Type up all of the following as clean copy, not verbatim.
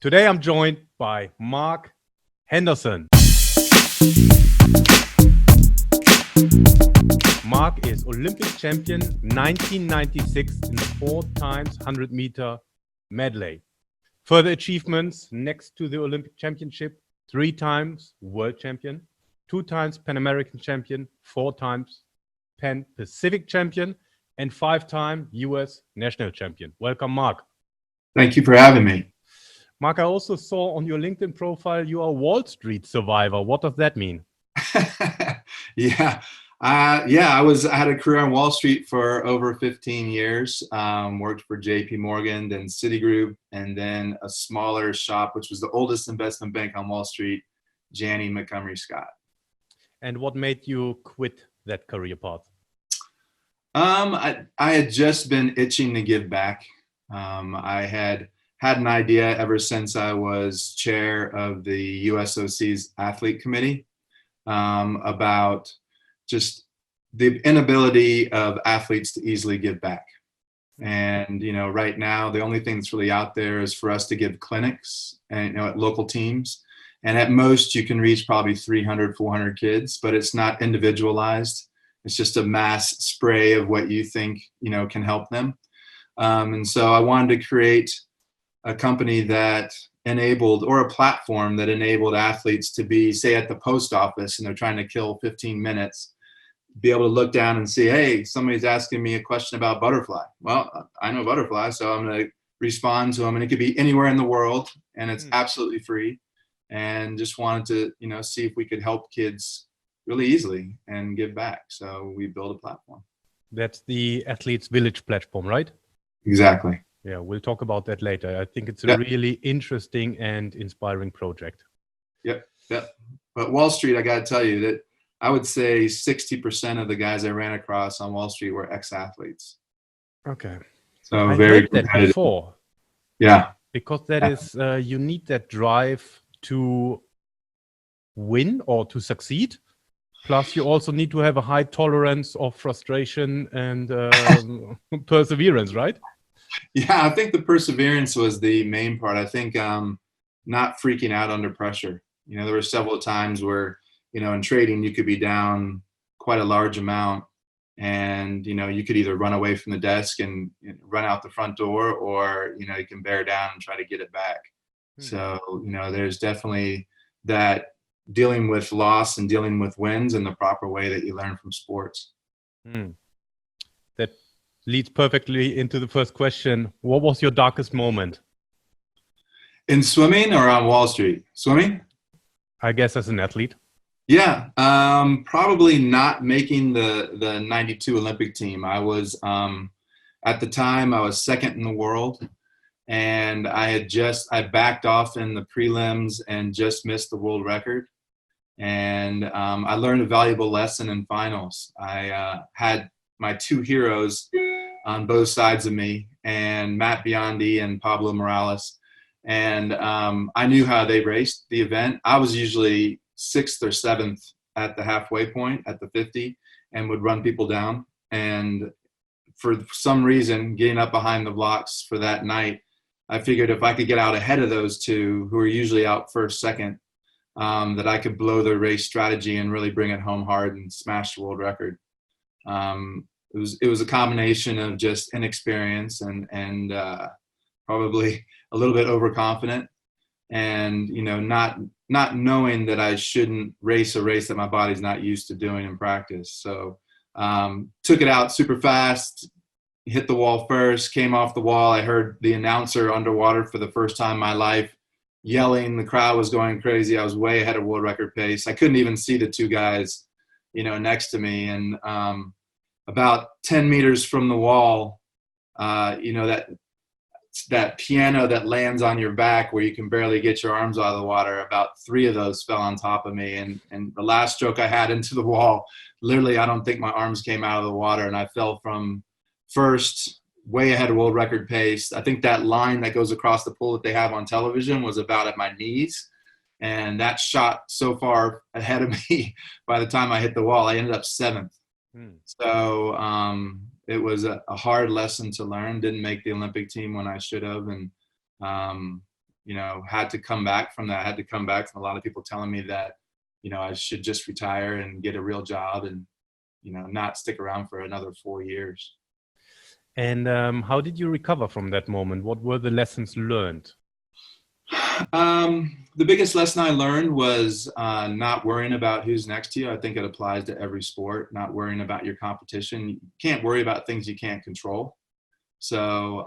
Today I'm joined by Mark Henderson. Mark is Olympic champion 1996 in the 4 times 100 meter medley. Further achievements next to the Olympic championship: 3 times world champion, 2 times Pan American champion, 4 times Pan Pacific champion, and 5-time US national champion. Welcome, Mark. Thank you for having me. Mark, I also saw on your LinkedIn profile you are a Wall Street survivor. What does that mean? Yeah. I had a career on Wall Street for over 15 years. Worked for JP Morgan, then Citigroup, and then a smaller shop, which was the oldest investment bank on Wall Street, Janney Montgomery Scott. And what made you quit that career path? I had just been itching to give back. I had an idea ever since I was chair of the USOC's athlete committee about just the inability of athletes to easily give back. And, right now, the only thing that's really out there is for us to give clinics and, at local teams. And at most, you can reach probably 300, 400 kids, but it's not individualized. It's just a mass spray of what you think, can help them. And so I wanted to create a company that enabled, or a platform that enabled athletes to be, say, at the post office and they're trying to kill 15 minutes, be able to look down and see, hey, somebody's asking me a question about butterfly. Well, I know butterfly, so I'm going to respond to them. And it could be anywhere in the world, and it's absolutely free. And just wanted to, see if we could help kids really easily and give back. So we built a platform. That's the Athletes Village platform, right? Exactly. Yeah, we'll talk about that later. I think it's a really interesting and inspiring project. Yep. But Wall Street, I got to tell you that I would say 60% of the guys I ran across on Wall Street were ex-athletes. Okay. So I very heard that competitive. before. Yeah. Because that is, you need that drive to win or to succeed. Plus, you also need to have a high tolerance of frustration and perseverance, right? Yeah, I think the perseverance was the main part. I think not freaking out under pressure. There were several times where, in trading, you could be down quite a large amount, and, you could either run away from the desk and run out the front door, or, you can bear down and try to get it back. So, there's definitely that dealing with loss and dealing with wins in the proper way that you learn from sports. That leads perfectly into the first question. What was your darkest moment? In swimming or on Wall Street? Swimming? I guess as an athlete. Yeah, probably not making the 92 Olympic team. I was, at the time, I was second in the world, and I backed off in the prelims and just missed the world record. And I learned a valuable lesson in finals. I had my 2 heroes on both sides of me, and Matt Biondi and Pablo Morales. And I knew how they raced the event. I was usually 6th or 7th at the halfway point at the 50 and would run people down. And for some reason, getting up behind the blocks for that night, I figured if I could get out ahead of those 2 who are usually out first, second, that I could blow their race strategy and really bring it home hard and smash the world record. It was a combination of just inexperience and probably a little bit overconfident, and not knowing that I shouldn't race a race that my body's not used to doing in practice. So took it out super fast, hit the wall first, came off the wall. I heard the announcer underwater for the first time in my life yelling. The crowd was going crazy. I was way ahead of world record pace. I couldn't even see the 2 guys, next to me. And about 10 meters from the wall, that piano that lands on your back where you can barely get your arms out of the water, about 3 of those fell on top of me. And the last stroke I had into the wall, literally, I don't think my arms came out of the water, and I fell from first, way ahead of world record pace. I think that line that goes across the pool that they have on television was about at my knees. And that shot so far ahead of me, by the time I hit the wall, I ended up 7th. So it was a hard lesson to learn. Didn't make the Olympic team when I should have. And had to come back from that. I had to come back from a lot of people telling me that, I should just retire and get a real job and, not stick around for another 4 years. And how did you recover from that moment? What were the lessons learned? The biggest lesson I learned was not worrying about who's next to you. I think it applies to every sport, not worrying about your competition. You can't worry about things you can't control. So,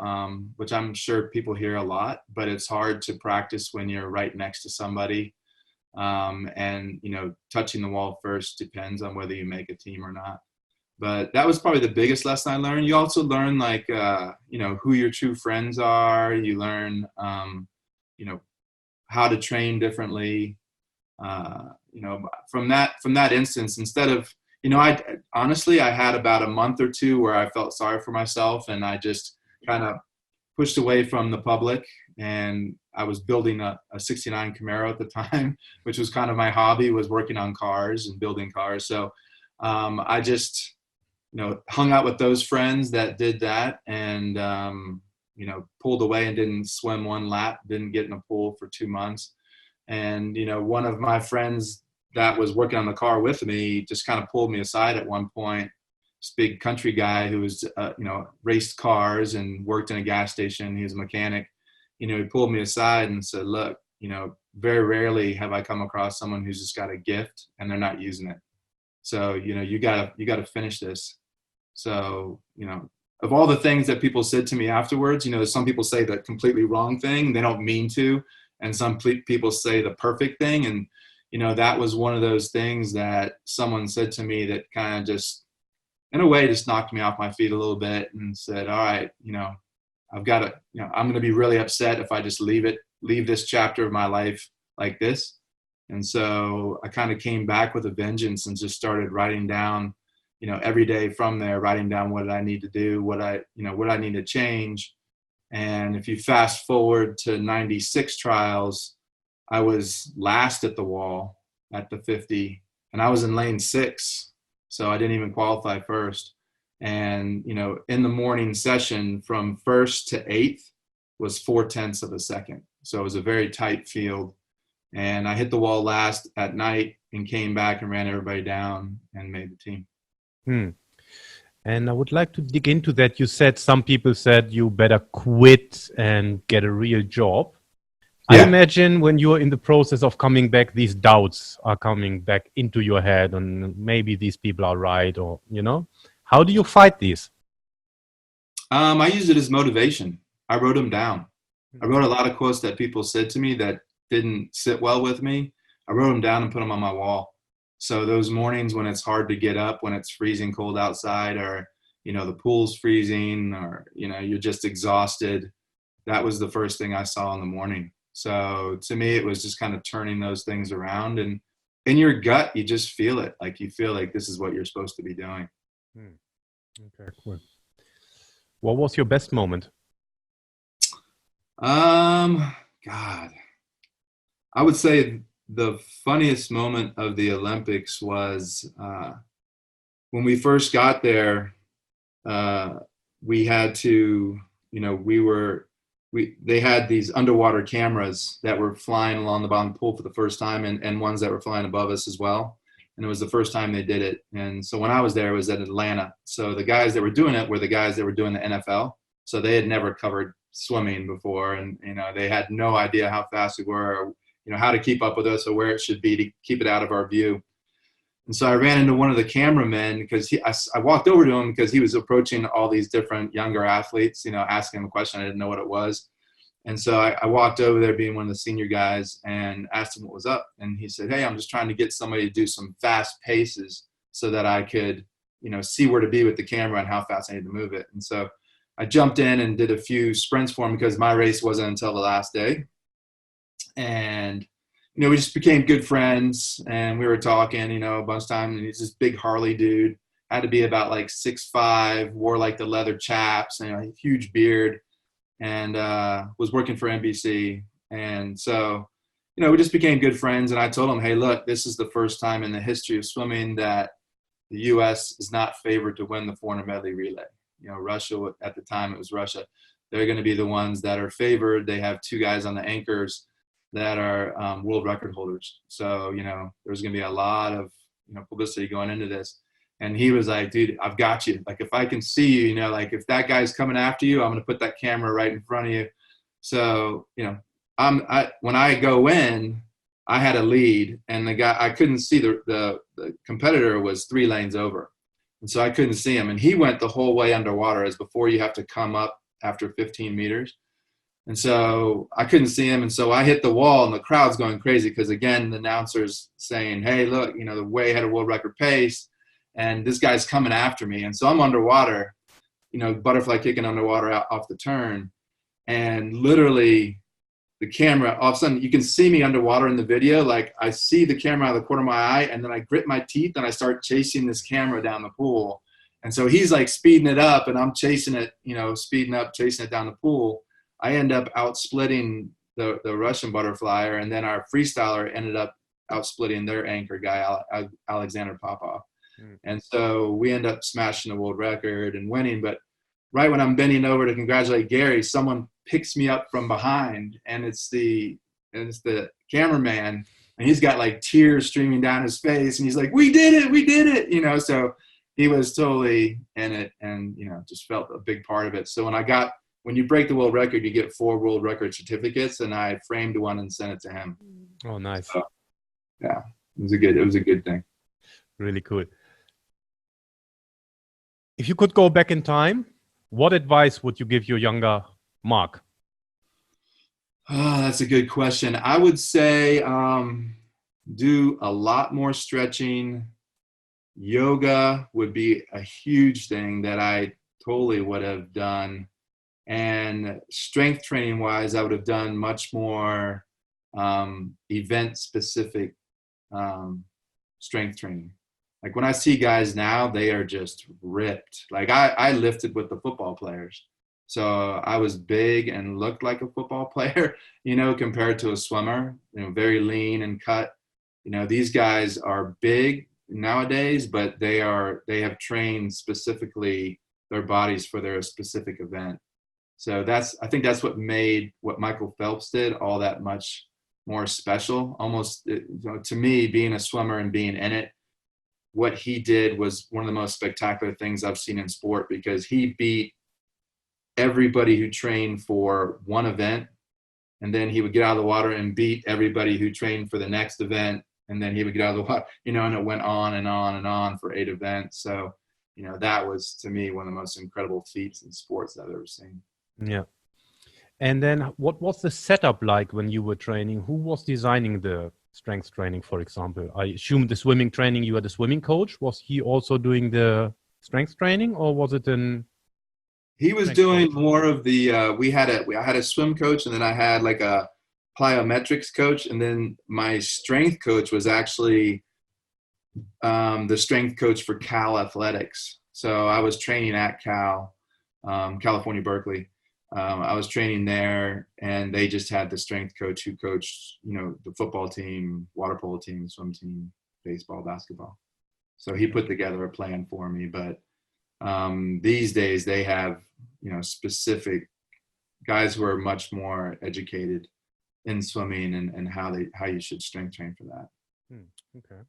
which I'm sure people hear a lot, but it's hard to practice when you're right next to somebody. And, touching the wall first depends on whether you make a team or not. But that was probably the biggest lesson I learned. You also learn who your true friends are. You learn, how to train differently. From that instance, instead of, I honestly had about a month or two where I felt sorry for myself, and I just kind of pushed away from the public. And I was building a 69 Camaro at the time, which was kind of my hobby, was working on cars and building cars. So I just, hung out with those friends that did that, and, pulled away and didn't swim one lap, didn't get in a pool for 2 months. And, one of my friends that was working on the car with me just kind of pulled me aside at one point. This big country guy who was, raced cars and worked in a gas station. He was a mechanic. He pulled me aside and said, look, very rarely have I come across someone who's just got a gift and they're not using it. So, you gotta finish this. So, of all the things that people said to me afterwards, some people say the completely wrong thing. They don't mean to. And some people say the perfect thing. And, that was one of those things that someone said to me that kind of just, in a way, just knocked me off my feet a little bit and said, all right, I've got to, I'm going to be really upset if I just leave this chapter of my life like this. And so I kind of came back with a vengeance and just started writing down, every day from there, writing down what I need to do, what I need to change. And if you fast forward to 96 trials, I was last at the wall at the 50, and I was in lane 6. So I didn't even qualify first. And, in the morning session from 1st to 8th was 0.4 of a second. So it was a very tight field. And I hit the wall last at night and came back and ran everybody down and made the team. And I would like to dig into that. You said some people said you better quit and get a real job. Yeah. I imagine when you're in the process of coming back, these doubts are coming back into your head, and maybe these people are right, or, how do you fight these? I use it as motivation. I wrote them down. I wrote a lot of quotes that people said to me that didn't sit well with me. I wrote them down and put them on my wall. So those mornings when it's hard to get up, when it's freezing cold outside, or, the pool's freezing, or, you're just exhausted, that was the first thing I saw in the morning. So to me, it was just kind of turning those things around, and in your gut, you just feel it. Like you feel like this is what you're supposed to be doing. Okay, cool. What was your best moment? God, I would say the funniest moment of the Olympics was when we first got there. We had to, they had these underwater cameras that were flying along the bottom of the pool for the first time, and ones that were flying above us as well. And it was the first time they did it. And so when I was there, it was at Atlanta. So the guys that were doing it were the guys that were doing the NFL. So they had never covered swimming before. And, they had no idea how fast we were, or, how to keep up with us, or where it should be to keep it out of our view. And so I ran into one of the cameramen because I walked over to him because he was approaching all these different younger athletes, asking him a question. I didn't know what it was. And so I walked over there, being one of the senior guys, and asked him what was up. And he said, hey, I'm just trying to get somebody to do some fast paces so that I could, see where to be with the camera and how fast I need to move it. And so I jumped in and did a few sprints for him because my race wasn't until the last day. And, we just became good friends, and we were talking, a bunch of times. And he's this big Harley dude, had to be about like 6'5", wore like the leather chaps, and a huge beard, and was working for NBC. And so, we just became good friends. And I told him, hey, look, this is the first time in the history of swimming that the U.S. is not favored to win the 400 medley relay. Russia, at the time it was Russia. they're going to be the ones that are favored. They have 2 guys on the anchors that are world record holders. So, there's going to be a lot of, publicity going into this. And he was like, dude, I've got you. Like, if I can see you, like if that guy's coming after you, I'm going to put that camera right in front of you. So, when I go in, I had a lead, and the guy, I couldn't see the competitor was 3 lanes over. And so I couldn't see him. And he went the whole way underwater, as before you have to come up after 15 meters. And so I couldn't see him. And so I hit the wall, and the crowd's going crazy because, again, the announcer's saying, hey, look, the way ahead of world record pace, and this guy's coming after me. And so I'm underwater, butterfly kicking underwater off the turn. And literally the camera, all of a sudden you can see me underwater in the video. Like, I see the camera out of the corner of my eye, and then I grit my teeth and I start chasing this camera down the pool. And so he's like speeding it up, and I'm chasing it, speeding up, chasing it down the pool. I end up outsplitting the Russian butterflyer, and then our freestyler ended up outsplitting their anchor guy, Alexander Popov. And so we end up smashing the world record and winning. But right when I'm bending over to congratulate Gary, someone picks me up from behind, and it's the cameraman, and he's got like tears streaming down his face, and he's like, we did it. So he was totally in it, and just felt a big part of it. So when you break the world record, you get 4 world record certificates, and I framed one and sent it to him. Oh, nice. So, yeah, it was a good thing. Really cool. If you could go back in time, what advice would you give your younger Mark? Oh, that's a good question. I would say do a lot more stretching. Yoga would be a huge thing that I totally would have done. And strength training wise, I would have done much more event specific strength training. Like, when I see guys now, they are just ripped. Like, I lifted with the football players. So I was big and looked like a football player, compared to a swimmer, very lean and cut. These guys are big nowadays, but they have trained specifically their bodies for their specific event. So I think that's what made what Michael Phelps did all that much more special. Almost, to me, being a swimmer and being in it, what he did was one of the most spectacular things I've seen in sport, because he beat everybody who trained for one event, and then he would get out of the water and beat everybody who trained for the next event, and then he would get out of the water, and it went on and on and on for 8 events. So, that was, to me, one of the most incredible feats in sports I've ever seen. Yeah. And then what was the setup like when you were training? Who was designing the strength training, for example? I assume the swimming training, you were the swimming coach. Was he also doing the strength training, or was it He was doing more of the, I had a swim coach, and then I had like a plyometrics coach. And then my strength coach was actually the strength coach for Cal Athletics. So I was training at Cal, California, Berkeley. I was training there, and they just had the strength coach who coached, the football team, water polo team, swim team, baseball, basketball. So he put together a plan for me. But these days they have, specific guys who are much more educated in swimming and how you should strength train for that. Okay.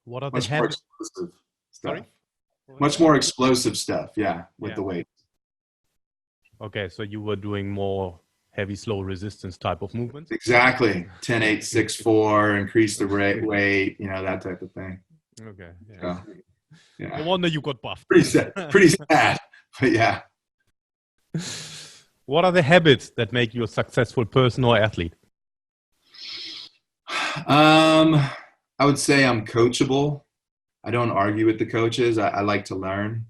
What are much the more explosive stuff? Sorry? Much more explosive stuff, with the weight. Okay, so you were doing more heavy, slow resistance type of movements? Exactly. 10, 8, 6, 4, increase the weight, that type of thing. Okay. Yeah. So, yeah. No wonder you got buffed. Pretty sad, but yeah. What are the habits that make you a successful person or athlete? I would say I'm coachable. I don't argue with the coaches. I like to learn.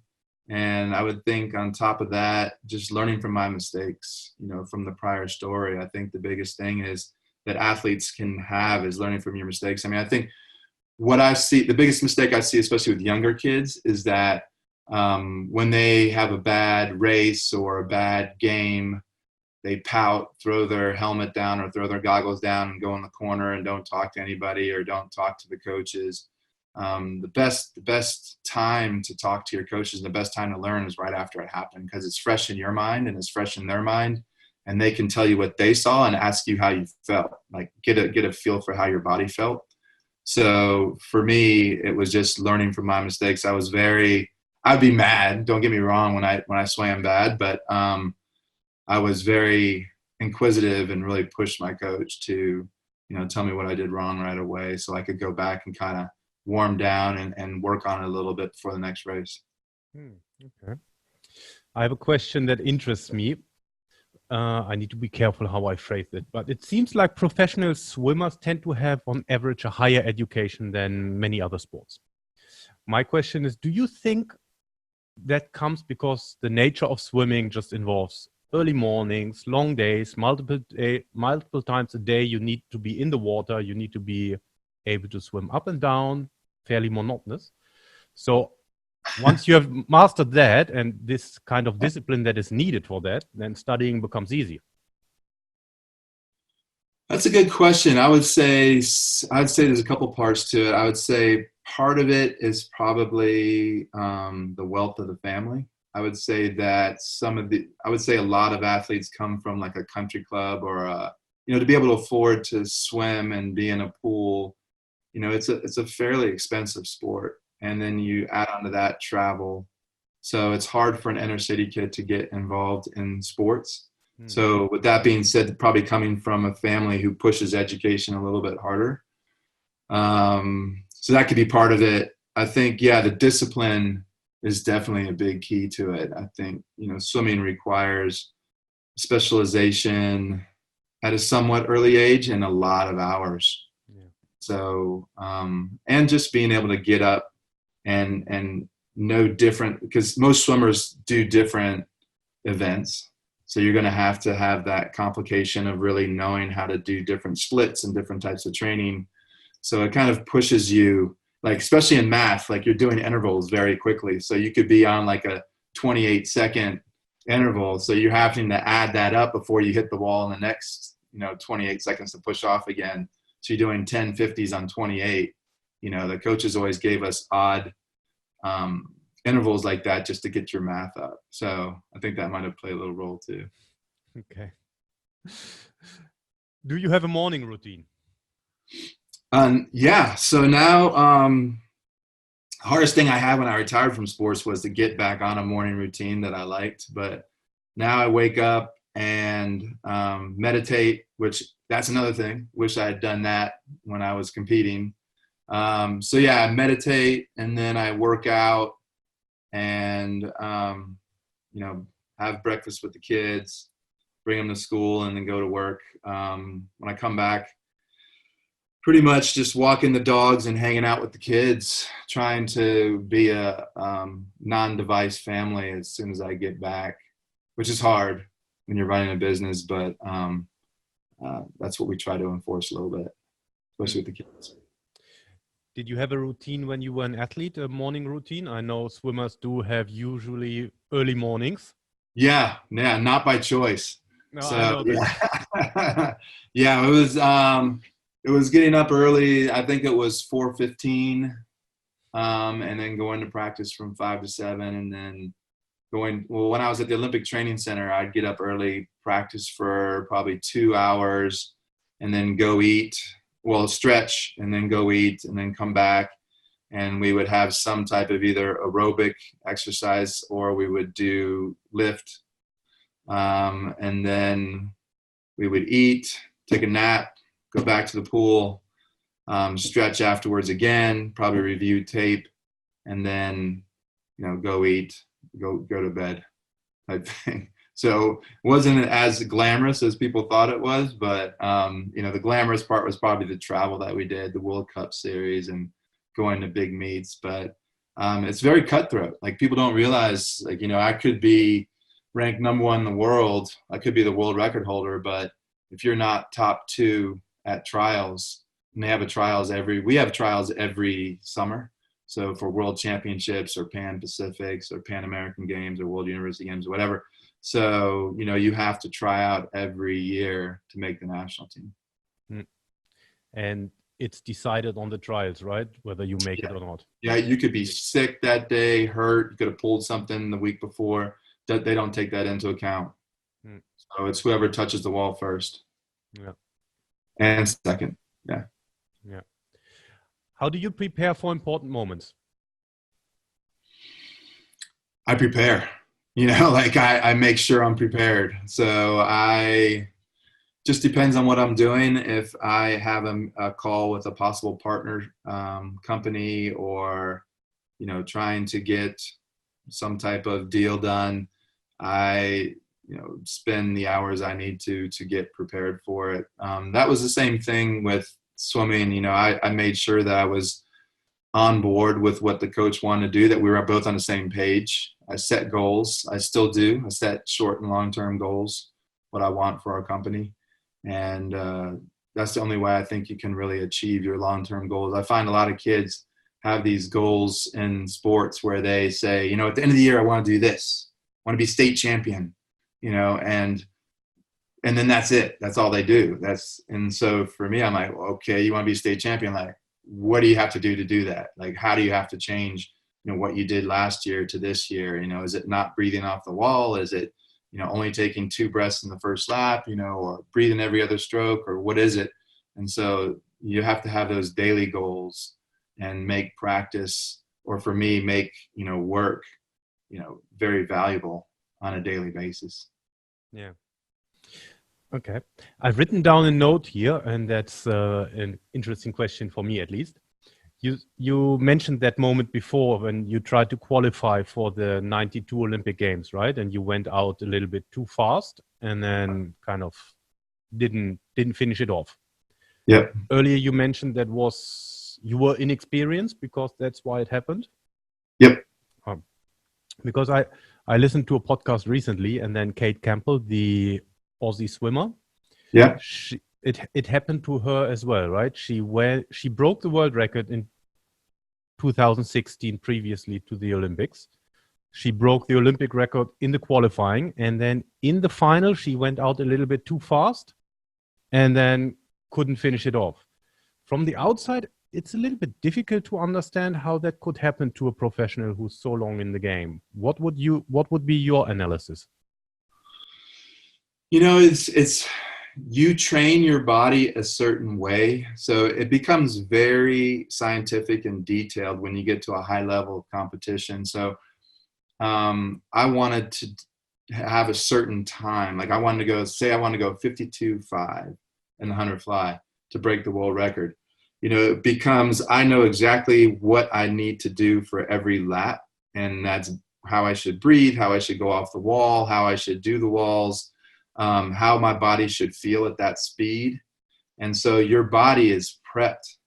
And I would think on top of that, just learning from my mistakes, from the prior story. I think the biggest thing is that athletes can have is learning from your mistakes. I mean, I think what I see, the biggest mistake I see, especially with younger kids, is that when they have a bad race or a bad game, they pout, throw their helmet down or throw their goggles down and go in the corner and don't talk to anybody or don't talk to the coaches. the best time to talk to your coaches and the best time to learn is right after it happened, because it's fresh in your mind and it's fresh in their mind, and they can tell you what they saw and ask you how you felt, like get a feel for how your body felt. So for me, it was just learning from my mistakes. I'd be mad, don't get me wrong, when I swam bad, but I was very inquisitive and really pushed my coach to, tell me what I did wrong right away, so I could go back and kind of warm down and work on it a little bit before the next race. Okay. I have a question that interests me. I need to be careful how I phrase it, but it seems like professional swimmers tend to have on average a higher education than many other sports. My question is, do you think that comes because the nature of swimming just involves early mornings, long days, multiple times a day? You need to be in the water, you need to be able to swim up and down, fairly monotonous. So once you have mastered that and this kind of discipline that is needed for that, then studying becomes easier. That's a good question. I'd say there's a couple parts to it. I would say part of it is probably the wealth of the family. I would say that a lot of athletes come from like a country club or to be able to afford to swim and be in a pool. It's a fairly expensive sport. And then you add on to that travel. So it's hard for an inner city kid to get involved in sports. So with that being said, probably coming from a family who pushes education a little bit harder. So that could be part of it. I think, the discipline is definitely a big key to it. I think, swimming requires specialization at a somewhat early age and a lot of hours. Yeah. So, and just being able to get up and know different, because most swimmers do different events. So you're going to have that complication of really knowing how to do different splits and different types of training. So it kind of pushes you, like, especially in math, like you're doing intervals very quickly. So you could be on like a 28-second interval. So you're having to add that up before you hit the wall in the next, 28 seconds to push off again. So you're doing 10 50s on 28. The coaches always gave us odd intervals like that just to get your math up. So I think that might have played a little role too. Okay. Do you have a morning routine? So now hardest thing I had when I retired from sports was to get back on a morning routine that I liked. But now I wake up and meditate, which that's another thing. Wish I had done that when I was competing. I meditate, and then I work out and, have breakfast with the kids, bring them to school, and then go to work. When I come back, pretty much just walking the dogs and hanging out with the kids, trying to be a non-device family as soon as I get back, which is hard when you're running a business, but that's what we try to enforce a little bit, especially with the kids. Did you have a routine when you were an athlete, a morning routine? I know swimmers do have usually early mornings. Yeah, not by choice. No, so, I know that. It was getting up early. I think it was 4:15, and then going to practice from 5 to 7, and then when I was at the Olympic Training Center, I'd get up early, practice for probably 2 hours, and then go eat. Stretch and then go eat and then come back, and we would have some type of either aerobic exercise or we would do lift, and then we would eat, take a nap, go back to the pool, stretch afterwards again, probably review tape, and then go eat, go to bed type thing. So it wasn't as glamorous as people thought it was, but the glamorous part was probably the travel that we did, the World Cup series and going to big meets. But it's very cutthroat. Like, people don't realize, like, I could be ranked number 1 in the world. I could be the world record holder, but if you're not top 2 at trials, and we have trials every summer. So for world championships or Pan Pacifics or Pan American Games or World University Games or whatever. So, you have to try out every year to make the national team. And it's decided on the trials, right? Whether you make it or not. Yeah, you could be sick that day, hurt, you could have pulled something the week before. They don't take that into account. So it's whoever touches the wall first. Yeah. And second. Yeah. Yeah. How do you prepare for important moments? I prepare, like I make sure I'm prepared. So just depends on what I'm doing. If I have a call with a possible partner company or, trying to get some type of deal done, I, spend the hours I need to get prepared for it. That was the same thing with swimming. I made sure that I was on board with what the coach wanted to do, that we were both on the same page. I set goals. I still do. I set short and long-term goals, what I want for our company. And that's the only way I think you can really achieve your long-term goals. I find a lot of kids have these goals in sports where they say, at the end of the year, I want to do this. I want to be state champion, and then that's it. That's all they do. And so for me, I'm like, well, okay, you want to be state champion? Like, what do you have to do that? Like, how do you have to change, what you did last year to this year? Is it not breathing off the wall? Is it, only taking 2 breaths in the first lap, or breathing every other stroke, or what is it? And so you have to have those daily goals and make practice, or for me, make, work, very valuable on a daily basis. Yeah. Okay. I've written down a note here, and that's an interesting question for me, at least. You mentioned that moment before when you tried to qualify for the 92 Olympic Games, right? And you went out a little bit too fast and then kind of didn't finish it off. Yeah. Earlier you mentioned you were inexperienced because that's why it happened. Yep. Because I listened to a podcast recently, and then Kate Campbell, the Aussie swimmer. Yeah. It happened to her as well, right? She broke the world record in 2016, previously to the Olympics. She broke the Olympic record in the qualifying, and then in the final, she went out a little bit too fast and then couldn't finish it off. From the outside, it's a little bit difficult to understand how that could happen to a professional who's so long in the game. What would be your analysis? It's you train your body a certain way, so it becomes very scientific and detailed when you get to a high level of competition. So I wanted to have a certain time. Like I want to go 52.5 in the 100 fly to break the world record. It becomes, I know exactly what I need to do for every lap, and that's how I should breathe, how I should go off the wall, how I should do the walls, how my body should feel at that speed. And so your body is prepped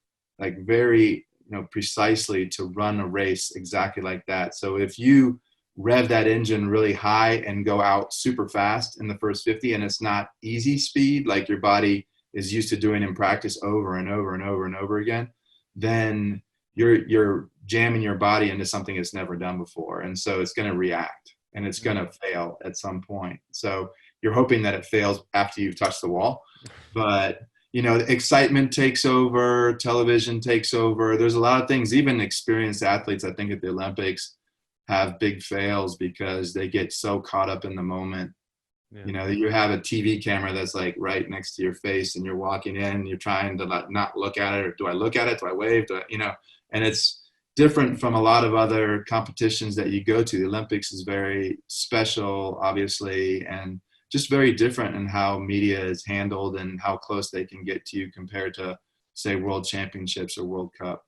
like very, precisely to run a race exactly like that. So if you rev that engine really high and go out super fast in the first 50, and it's not easy speed, like your body is used to doing in practice over and over and over and over again, then you're jamming your body into something it's never done before. And so it's going to react and it's going to fail at some point. So you're hoping that it fails after you've touched the wall, but excitement takes over, television takes over. There's a lot of things, even experienced athletes, I think at the Olympics have big fails because they get so caught up in the moment. Yeah. You have a TV camera that's like right next to your face and you're walking in, you're trying to not look at it, or do I look at it? Do I wave? And it's different from a lot of other competitions that you go to. The Olympics is very special, obviously, and just very different in how media is handled and how close they can get to you compared to, say, World Championships or World Cup.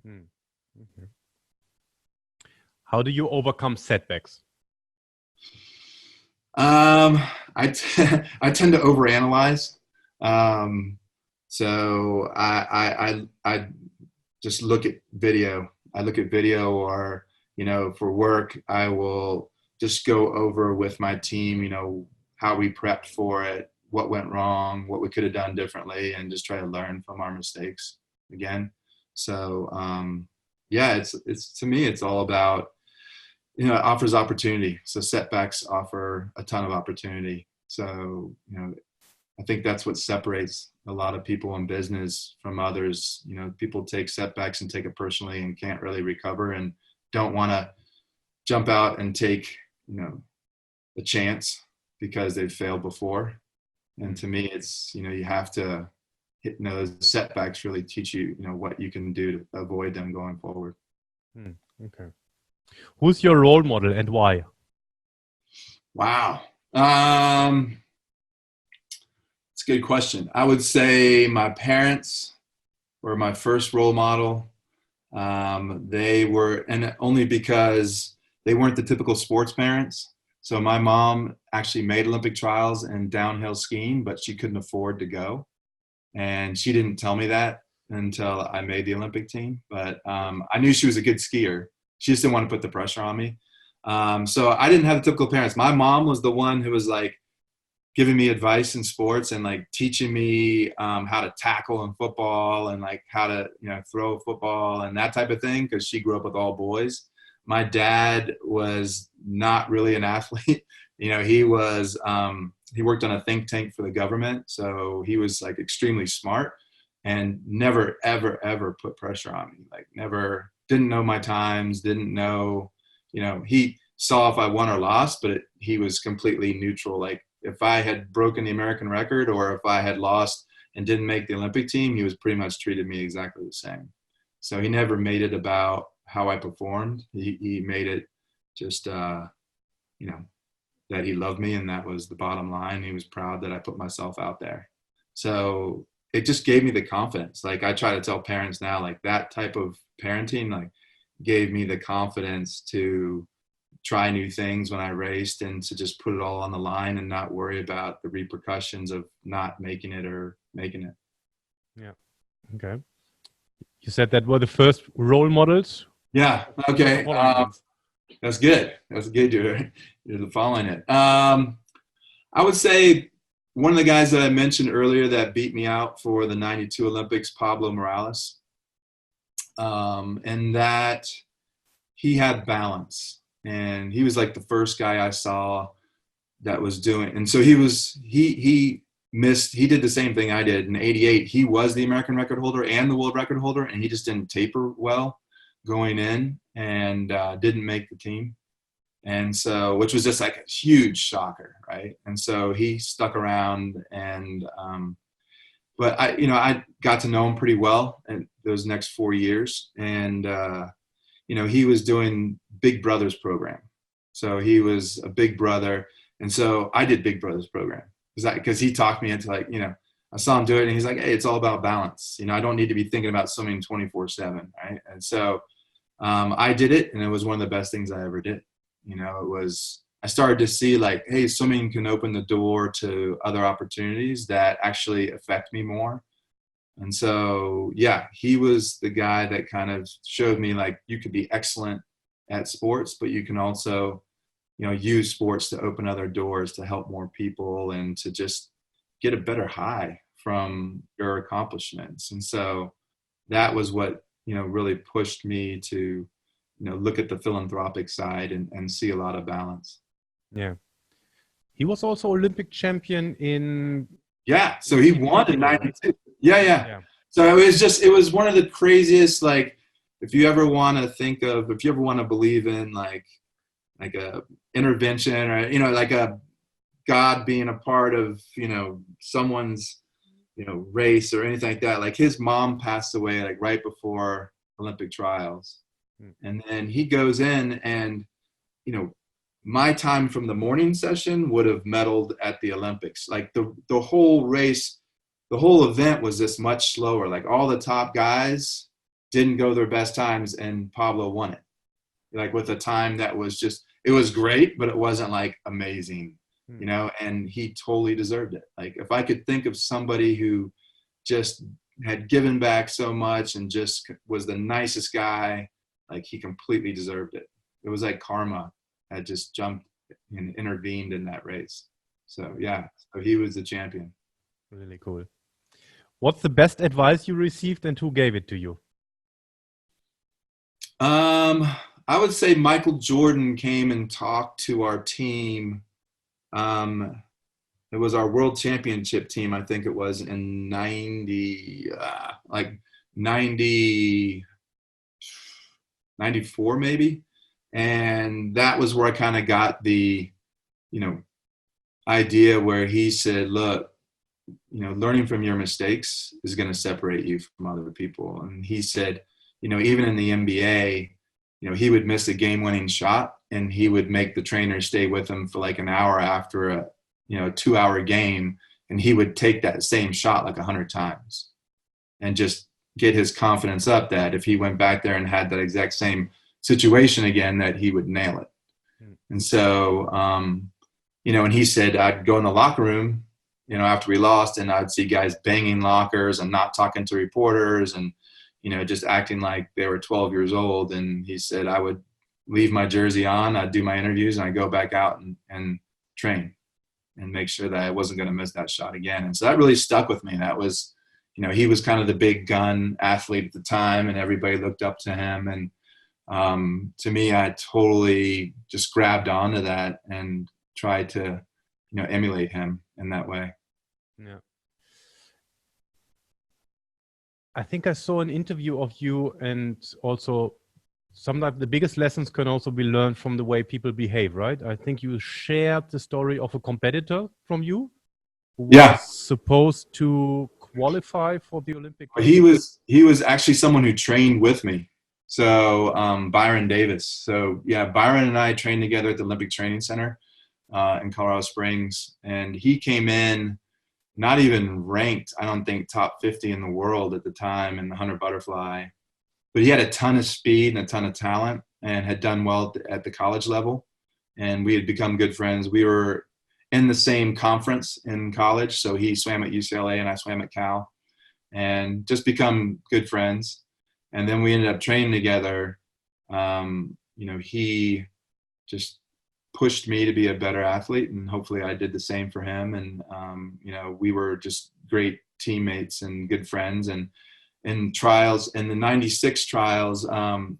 Okay. How do you overcome setbacks? I tend to overanalyze. So I just look at video. I look at video, or, for work, I will just go over with my team, how we prepped for it, what went wrong, what we could have done differently, and just try to learn from our mistakes again. So, it's to me, it's all about, it offers opportunity. So setbacks offer a ton of opportunity. So, I think that's what separates a lot of people in business from others. You know, people take setbacks and take it personally and can't really recover and don't want to jump out and take, you know, a chance because they've failed before. And to me, it's, you know, you have to hit, you know, those setbacks really teach you, you know, what you can do to avoid them going forward. Okay. Who's your role model and why? Wow. It's a good question. I would say my parents were my first role model. They were, and only because they weren't the typical sports parents. So my mom actually made Olympic trials in downhill skiing, but she couldn't afford to go. And she didn't tell me that until I made the Olympic team. But I knew she was a good skier. She just didn't want to put the pressure on me. So I didn't have the typical parents. My mom was the one who was like giving me advice in sports and like teaching me how to tackle in football and like how to, you know, throw a football and that type of thing, because she grew up with all boys. My dad was not really an athlete. You know, he was, he worked on a think tank for the government. So he was like extremely smart and never, ever, ever put pressure on me. Like never, didn't know my times, didn't know, you know, he saw if I won or lost, but he was completely neutral. Like if I had broken the American record or if I had lost and didn't make the Olympic team, he was pretty much treated me exactly the same. So he never made it about how I performed. He made it just, you know, that he loved me, and that was the bottom line. He was proud that I put myself out there. So it just gave me the confidence. Like I try to tell parents now, like that type of parenting, like gave me the confidence to try new things when I raced and to just put it all on the line and not worry about the repercussions of not making it or making it. Yeah. Okay. You said that were the first role models. Yeah. Okay. That's good. That's good. You're following it. I would say one of the guys that I mentioned earlier that beat me out for the 92 Olympics, Pablo Morales, and that he had balance, and he was like the first guy I saw that was doing. And so he did the same thing I did in '88. He was the American record holder and the world record holder, and he just didn't taper well going in and didn't make the team. And so, which was just like a huge shocker, right? And so he stuck around, and but I got to know him pretty well in those next 4 years, and he was doing Big Brother's program, so he was a big brother, and so I did Big Brother's program because he talked me into I saw him do it, and he's like, hey, it's all about balance. I don't need to be thinking about swimming 24/7, right? And so I did it, and it was one of the best things I ever did. I started to see hey, swimming can open the door to other opportunities that actually affect me more. And so, yeah, he was the guy that kind of showed me you could be excellent at sports, but you can also, use sports to open other doors to help more people and to just get a better high from your accomplishments. And so that was what, really pushed me to, look at the philanthropic side and see a lot of balance. Yeah. He was also Olympic champion in... Yeah, so he won in 92. Yeah. So it was one of the craziest, if you ever want to believe in like a intervention or, a God being a part of, someone's, race or anything like that. His mom passed away right before Olympic trials. And then he goes in and, my time from the morning session would have medaled at the Olympics. The whole race, the whole event was just much slower. All the top guys didn't go their best times, and Pablo won it. With a time that was just, it was great, but it wasn't amazing, and he totally deserved it. If I could think of somebody who just had given back so much and just was the nicest guy, he completely deserved it. It was like karma had just jumped and intervened in that race. So yeah, so he was the champion. Really cool. What's the best advice you received, and who gave it to you? I would say Michael Jordan came and talked to our team It was our world championship team. I think it was in 90, 94 maybe. And that was where I kind of got the, you know, idea where he said, look, you know, learning from your mistakes is going to separate you from other people. And he said, you know, even in the NBA, you know, he would miss a game-winning shot and he would make the trainer stay with him for like an hour after a, you know, 2-hour game. And he would take that same shot like 100 times and just get his confidence up that if he went back there and had that exact same situation again, that he would nail it. And so, you know, and he said, I'd go in the locker room, you know, after we lost, and I'd see guys banging lockers and not talking to reporters and, you know, just acting like they were 12 years old. And he said, I would leave my jersey on, I'd do my interviews, and I'd go back out and train and make sure that I wasn't going to miss that shot again. And so that really stuck with me. That was, you know, he was kind of the big gun athlete at the time, and everybody looked up to him. And to me, I totally just grabbed onto that and tried to, you know, emulate him in that way. Yeah. I think I saw an interview of you, and also sometimes the biggest lessons can also be learned from the way people behave, right? I think you shared the story of a competitor from you who was supposed to qualify for the Olympic. He was actually someone who trained with me. So Byron Davis. So yeah, Byron and I trained together at the Olympic Training Center in Colorado Springs, and he came in not even ranked, I don't think, top 50 in the world at the time in the 100 butterfly, but he had a ton of speed and a ton of talent and had done well at the college level. And we had become good friends. We were in the same conference in college. So he swam at UCLA and I swam at Cal, and just become good friends. And then we ended up training together. You know, he just pushed me to be a better athlete, and hopefully I did the same for him. And, you know, we were just great teammates and good friends. And in trials, in the 96 trials,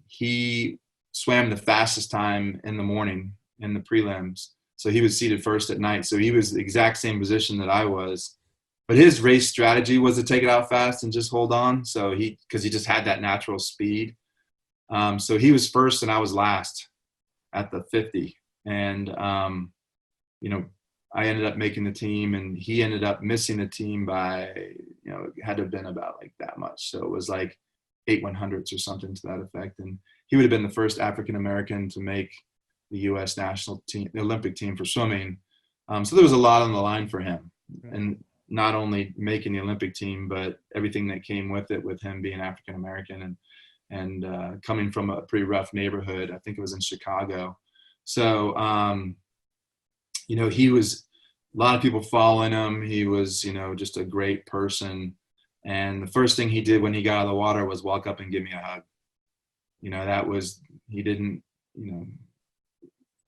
he swam the fastest time in the morning in the prelims. So he was seated first at night. So he was the exact same position that I was. But his race strategy was to take it out fast and just hold on. So because he just had that natural speed. So he was first and I was last at the 50. And, you know, I ended up making the team, and he ended up missing the team by, you know, it had to have been about like that much. So it was like 8 100ths or something to that effect. And he would have been the first African-American to make the U.S. national team, the Olympic team for swimming. So there was a lot on the line for him. And not only making the Olympic team, but everything that came with it, with him being African-American and coming from a pretty rough neighborhood. I think it was in Chicago. So, you know, he was, a lot of people following him. He was, you know, just a great person. And the first thing he did when he got out of the water was walk up and give me a hug. You know, that was, he didn't, you know,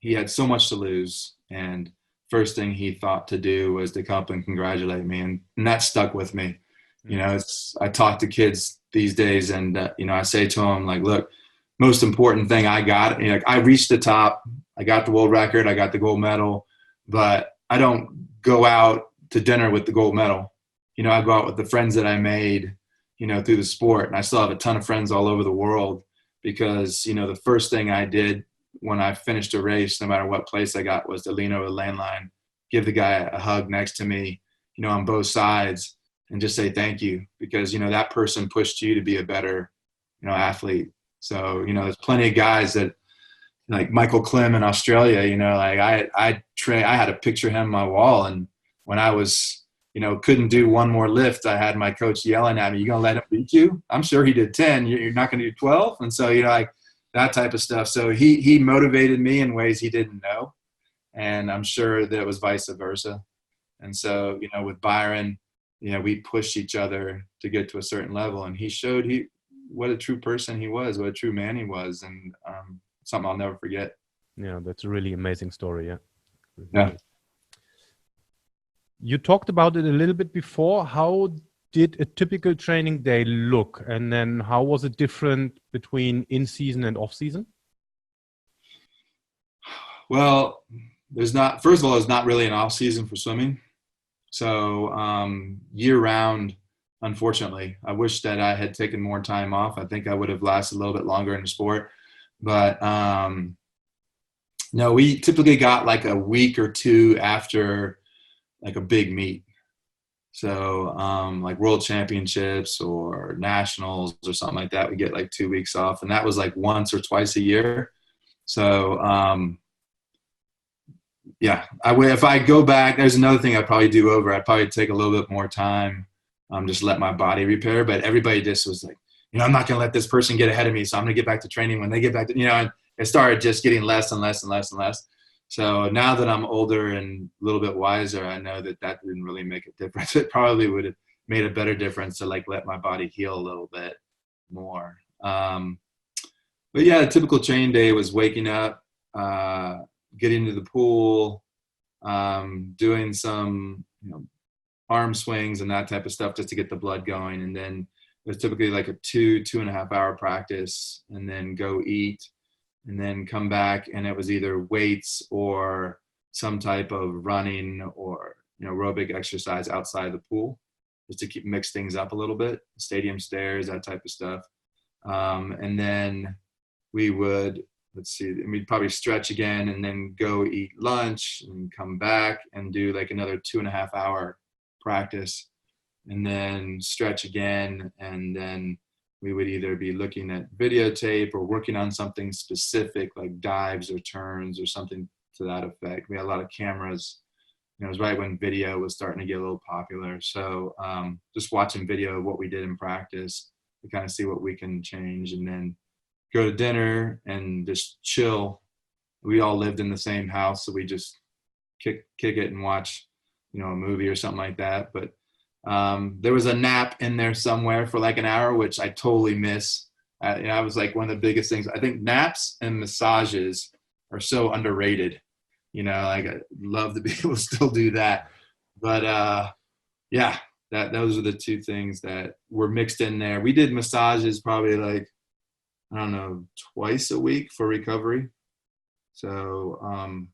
he had so much to lose. And first thing he thought to do was to come up and congratulate me. And that stuck with me. You know, I talk to kids these days, and, you know, I say to them, like, look, most important thing I got, you know, like, I reached the top, I got the world record, I got the gold medal, but I don't go out to dinner with the gold medal. You know, I go out with the friends that I made, you know, through the sport. And I still have a ton of friends all over the world because, you know, the first thing I did when I finished a race, no matter what place I got, was to lean over the lane line, give the guy a hug next to me, you know, on both sides, and just say thank you, because, you know, that person pushed you to be a better, you know, athlete. So, you know, there's plenty of guys that, like Michael Klim in Australia, you know, like I had a picture of him on my wall, and when I was, you know, couldn't do one more lift, I had my coach yelling at me, "You gonna let him beat you?" I'm sure he did 10. You're not gonna do 12. And so, you know, like that type of stuff. So he motivated me in ways he didn't know, and I'm sure that it was vice versa. And so, you know, with Byron, you know, we pushed each other to get to a certain level, and he showed what a true person he was, what a true man he was, and something I'll never forget. Yeah, that's a really amazing story. Yeah. Yeah. You talked about it a little bit before. How did a typical training day look? And then how was it different between in-season and off-season? Well, first of all, there's not really an off-season for swimming. So year round, unfortunately, I wish that I had taken more time off. I think I would have lasted a little bit longer in the sport. But no, we typically got like a week or two after like a big meet. So like world championships or nationals or something like that, we get like 2 weeks off. And that was like once or twice a year. So yeah, if I go back, there's another thing I'd probably do over. I'd probably take a little bit more time, just let my body repair. But everybody just was like, I'm not going to let this person get ahead of me. So I'm going to get back to training when they get back to, and it started just getting less and less and less and less. So now that I'm older and a little bit wiser, I know that didn't really make a difference. It probably would have made a better difference to like let my body heal a little bit more. But yeah, a typical training day was waking up, getting to the pool, doing some arm swings and that type of stuff just to get the blood going. And then it was typically like a 2.5 hour practice, and then go eat, and then come back, and it was either weights or some type of running or aerobic exercise outside the pool, just to mix things up a little bit, stadium stairs, that type of stuff. And then we would, we'd probably stretch again, and then go eat lunch and come back and do like another 2.5 hour practice, and then stretch again. And then we would either be looking at videotape or working on something specific like dives or turns or something to that effect. We had a lot of cameras. It was right when video was starting to get a little popular. So just watching video of what we did in practice to kind of see what we can change, and then go to dinner and just chill. We all lived in the same house, so we just kick it and watch, a movie or something like that. But there was a nap in there somewhere for like an hour, which I totally miss. I was like, one of the biggest things. I think naps and massages are so underrated. Like I'd love to be able to still do that. But yeah, those are the two things that were mixed in there. We did massages probably like, I don't know, twice a week for recovery. So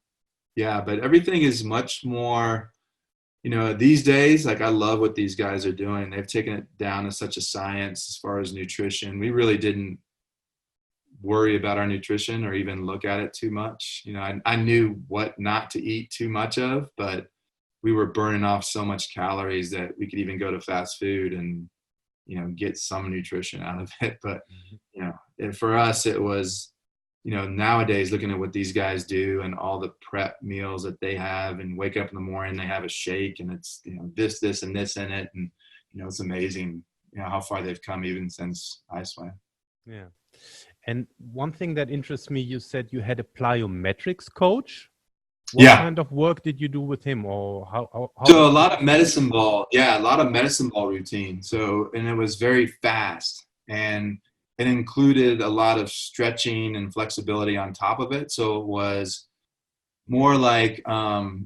yeah, but everything is much more, these days, like I love what these guys are doing. They've taken it down to such a science as far as nutrition. We really didn't worry about our nutrition or even look at it too much. I knew what not to eat too much of, but we were burning off so much calories that we could even go to fast food and, get some nutrition out of it. But, for us, it was, nowadays looking at what these guys do and all the prep meals that they have, and wake up in the morning, they have a shake and it's, this and this in it. And, it's amazing, how far they've come even since I swam. Yeah. And one thing that interests me, you said you had a plyometrics coach. What kind of work did you do with him, or how So a lot of medicine ball. Yeah, a lot of medicine ball routine. So, and it was very fast, and it included a lot of stretching and flexibility on top of it. So it was more like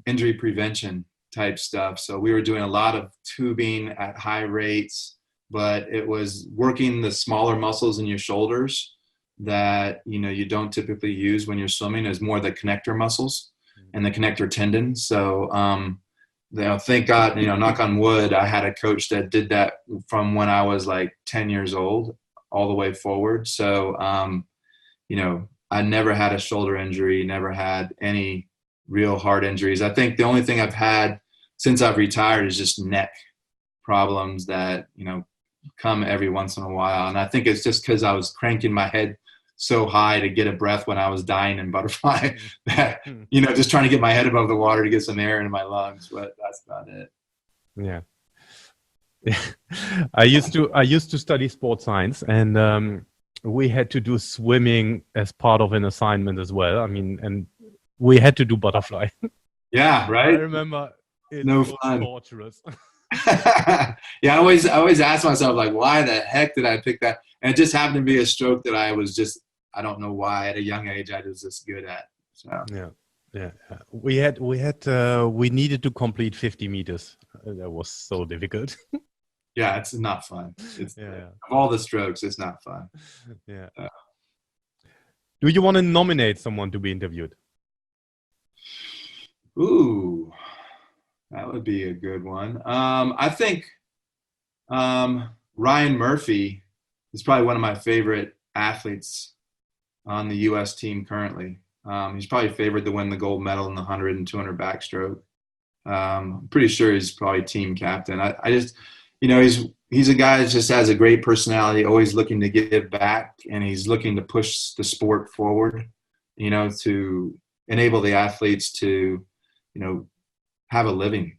injury prevention type stuff. So we were doing a lot of tubing at high rates, but it was working the smaller muscles in your shoulders that, you don't typically use when you're swimming, is more the connector muscles and the connector tendon. So, thank God, knock on wood, I had a coach that did that from when I was like 10 years old all the way forward. So, I never had a shoulder injury, never had any real hard injuries. I think the only thing I've had since I've retired is just neck problems that, come every once in a while. And I think it's just because I was cranking my head so high to get a breath when I was dying in butterfly that, just trying to get my head above the water to get some air into my lungs, but that's about it. Yeah. I used to study sports science, and we had to do swimming as part of an assignment as well. I mean, and we had to do butterfly. Yeah, right. I remember it no was fun. torturous. Yeah, I always ask myself, like, why the heck did I pick that? And it just happened to be a stroke that I don't know why at a young age I was just good at. So yeah. We needed to complete 50 meters. That was so difficult. Yeah, it's not fun. It's of all the strokes, it's not fun. Yeah. Do you want to nominate someone to be interviewed? Ooh. That would be a good one. I think Ryan Murphy is probably one of my favorite athletes on the U.S. team currently. He's probably favored to win the gold medal in the 100 and 200 backstroke. I'm pretty sure he's probably team captain. I just, he's a guy that just has a great personality, always looking to give back, and he's looking to push the sport forward, to enable the athletes to, have a living,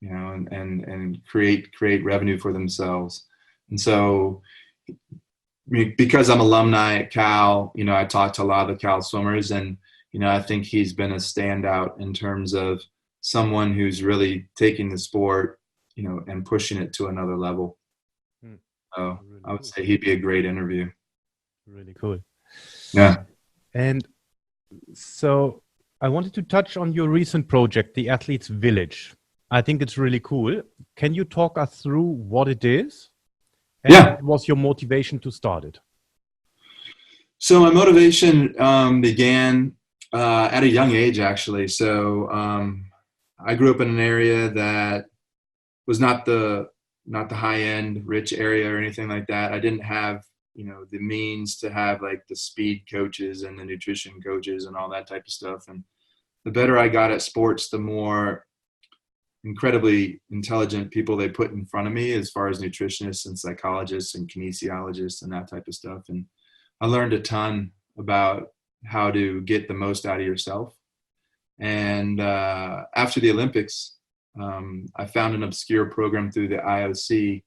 and create revenue for themselves. And so, because I'm alumni at Cal, I talk to a lot of the Cal swimmers, and, I think he's been a standout in terms of someone who's really taking the sport, and pushing it to another level. So really I would say he'd be a great interview. Really cool. Yeah. And so I wanted to touch on your recent project, the Athletes Village. I think it's really cool. Can you talk us through what it is? And what was your motivation to start it? So my motivation began at a young age, actually. So I grew up in an area that was not the high-end rich area or anything like that. I didn't have, the means to have like the speed coaches and the nutrition coaches and all that type of stuff. And the better I got at sports, the more incredibly intelligent people they put in front of me as far as nutritionists and psychologists and kinesiologists and that type of stuff. And I learned a ton about how to get the most out of yourself. And after the Olympics, I found an obscure program through the IOC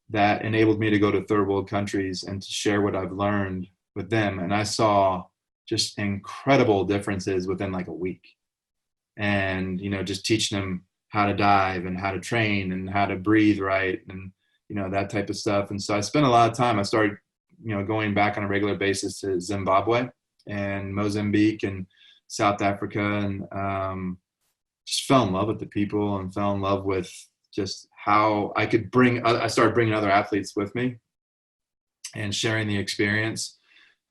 that enabled me to go to third world countries and to share what I've learned with them. And I saw just incredible differences within like a week. And, just teaching them how to dive and how to train and how to breathe right and, that type of stuff. And so I spent a lot of time. I started, going back on a regular basis to Zimbabwe and Mozambique and South Africa, and just fell in love with the people and fell in love with just how I could I started bringing other athletes with me and sharing the experience.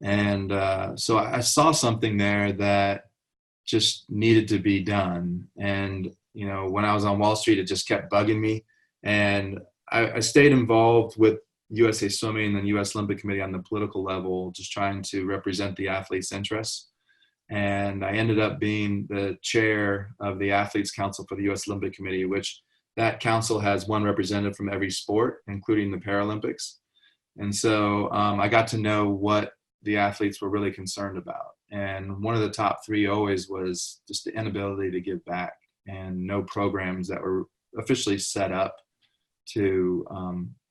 And so I saw something there that just needed to be done. And, when I was on Wall Street, it just kept bugging me. And I stayed involved with USA Swimming and the U.S. Olympic Committee on the political level, just trying to represent the athletes' interests. And I ended up being the chair of the Athletes Council for the U.S. Olympic Committee, which that council has one representative from every sport, including the Paralympics. And so I got to know what the athletes were really concerned about. And one of the top three always was just the inability to give back and no programs that were officially set up to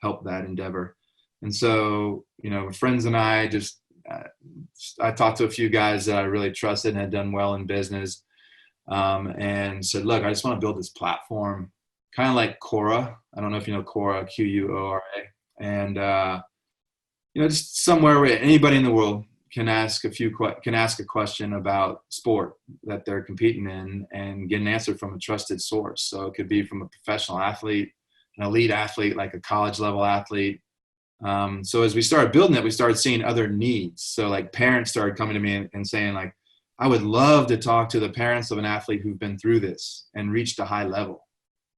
help that endeavor. And so, friends and I I talked to a few guys that I really trusted and had done well in business, and said, look, I just want to build this platform, kind of like Quora. I don't know if you know Quora, Quora. And, just somewhere where anybody in the world can ask a question about sport that they're competing in and get an answer from a trusted source. So it could be from a professional athlete, an elite athlete, like a college level athlete. So as we started building it, we started seeing other needs. So like parents started coming to me and saying like, I would love to talk to the parents of an athlete who've been through this and reached a high level.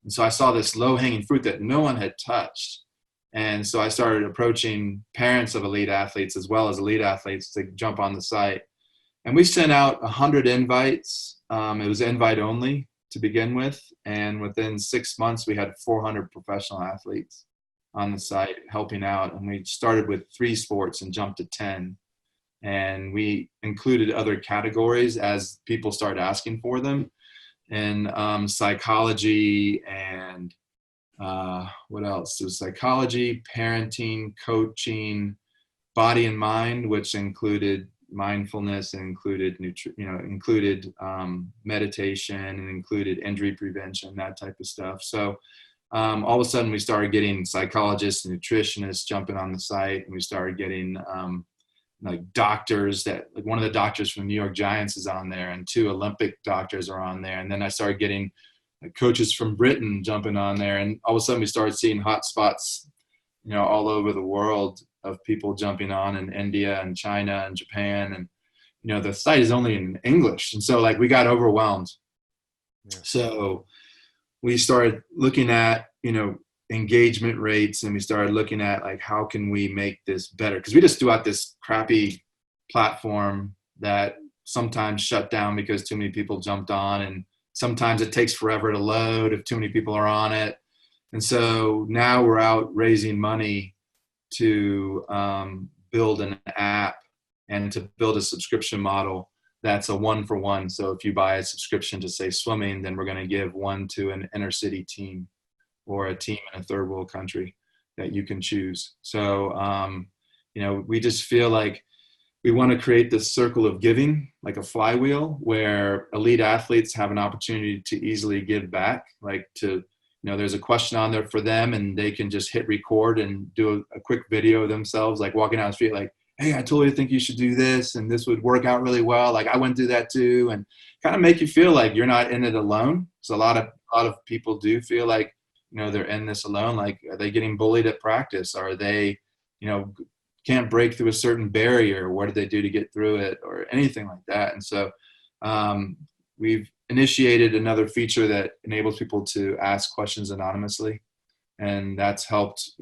And so I saw this low hanging fruit that no one had touched. And so I started approaching parents of elite athletes as well as elite athletes to jump on the site. And we sent out 100 invites. It was invite only to begin with. And within 6 months, we had 400 professional athletes on the site helping out. And we started with 3 sports and jumped to 10. And we included other categories as people started asking for them. And psychology and what else? It was psychology, parenting, coaching, body and mind, which included mindfulness and included meditation and included injury prevention, that type of stuff. So all of a sudden we started getting psychologists and nutritionists jumping on the site, and we started getting like doctors like one of the doctors from the New York Giants is on there, and 2 Olympic doctors are on there. And then I started getting coaches from Britain jumping on there, and all of a sudden we started seeing hot spots, all over the world of people jumping on in India and China and Japan. And, the site is only in English. And so like we got overwhelmed. Yeah. So we started looking at, engagement rates, and we started looking at like, how can we make this better? Because we just threw out this crappy platform that sometimes shut down because too many people jumped on, and sometimes it takes forever to load if too many people are on it. And so now we're out raising money to build an app and to build a subscription model that's a 1-for-1. So if you buy a subscription to, say, swimming, then we're going to give one to an inner city team or a team in a third world country that you can choose. So, we just feel like we want to create this circle of giving, like a flywheel, where elite athletes have an opportunity to easily give back, like to, there's a question on there for them, and they can just hit record and do a quick video of themselves, like walking down the street, like, hey, I totally think you should do this, and this would work out really well. Like, I went through that too, and kind of make you feel like you're not in it alone. So a lot of people do feel like, they're in this alone. Like, are they getting bullied at practice? Are they, can't break through a certain barrier? What do they do to get through it, or anything like that? And so we've initiated another feature that enables people to ask questions anonymously, and that's helped,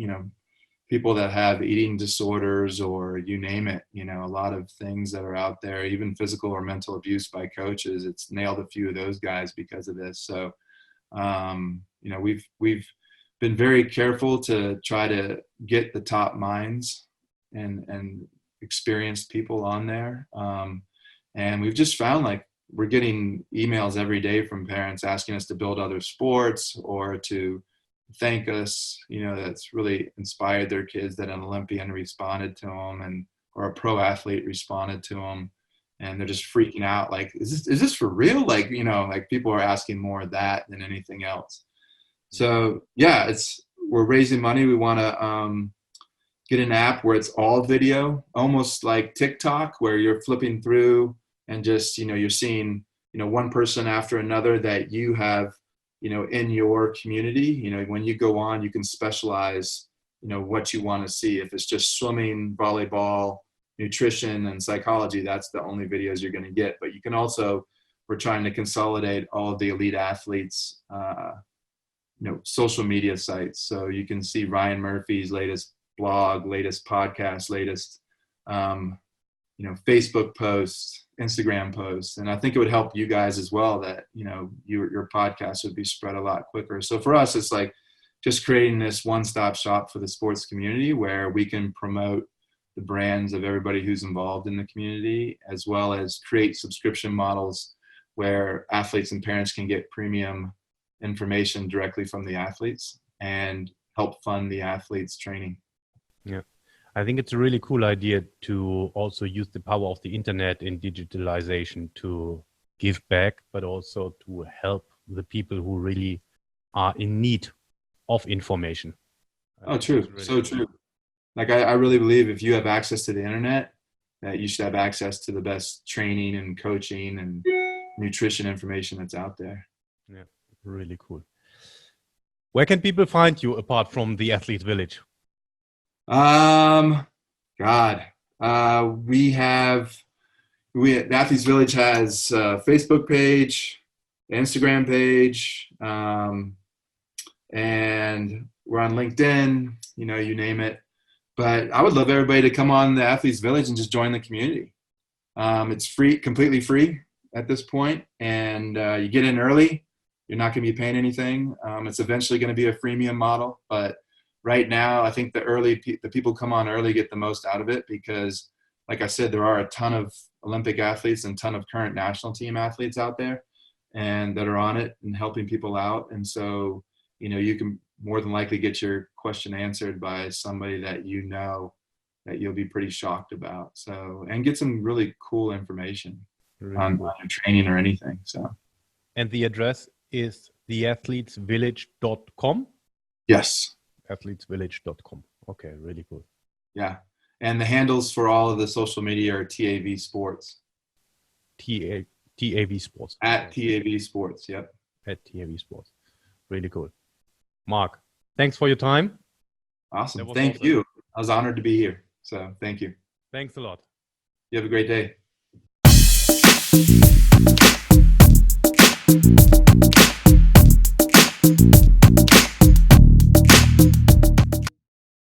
people that have eating disorders, or you name it, a lot of things that are out there, even physical or mental abuse by coaches. It's nailed a few of those guys because of this. So, we've been very careful to try to get the top minds and experienced people on there. And we've just found, like, we're getting emails every day from parents asking us to build other sports, or to thank us, that's really inspired their kids, that an Olympian responded to them, or a pro athlete responded to them, and they're just freaking out. Like, is this for real? Like, like, people are asking more of that than anything else. So yeah, we're raising money. We want to get an app where it's all video, almost like TikTok, where you're flipping through and just, you're seeing, one person after another that you have, in your community. When you go on, you can specialize, what you want to see. If it's just swimming, volleyball, nutrition, and psychology, that's the only videos you're going to get. But you can also, we're trying to consolidate all of the elite athletes, social media sites. So you can see Ryan Murphy's latest blog, latest podcast, latest, Facebook posts, Instagram posts. And I think it would help you guys as well, that, your podcast would be spread a lot quicker. So for us, it's like just creating this one-stop shop for the sports community, where we can promote the brands of everybody who's involved in the community, as well as create subscription models where athletes and parents can get premium information directly from the athletes and help fund the athletes' training. Yeah. I think it's a really cool idea to also use the power of the internet and digitalization to give back, but also to help the people who really are in need of information. Oh, true. Really so true. Like, I really believe if you have access to the internet, that you should have access to the best training and coaching and nutrition information that's out there. Yeah, really cool. Where can people find you apart from the Athlete Village? The Athletes Village has a Facebook page, Instagram page, and we're on LinkedIn, you name it. But I would love everybody to come on the Athletes Village and just join the community. It's free, completely free at this point, and you get in early. You're not going to be paying anything. It's eventually going to be a freemium model, but right now, I think the people come on early get the most out of it, because, like I said, there are a ton of Olympic athletes and a ton of current national team athletes out there, and that are on it and helping people out. And so, you can more than likely get your question answered by somebody that that you'll be pretty shocked about. So, and get some really cool information on your training or anything. So, and the address is theathletesvillage.com. Yes. athletesvillage.com. Okay, really cool. Yeah. And the handles for all of the social media are TAV Sports. TAV Sports. At TAV Sports, yep. At TAV Sports. Really cool. Mark, thanks for your time. Awesome. Thank you. I was honored to be here. So thank you. Thanks a lot. You have a great day.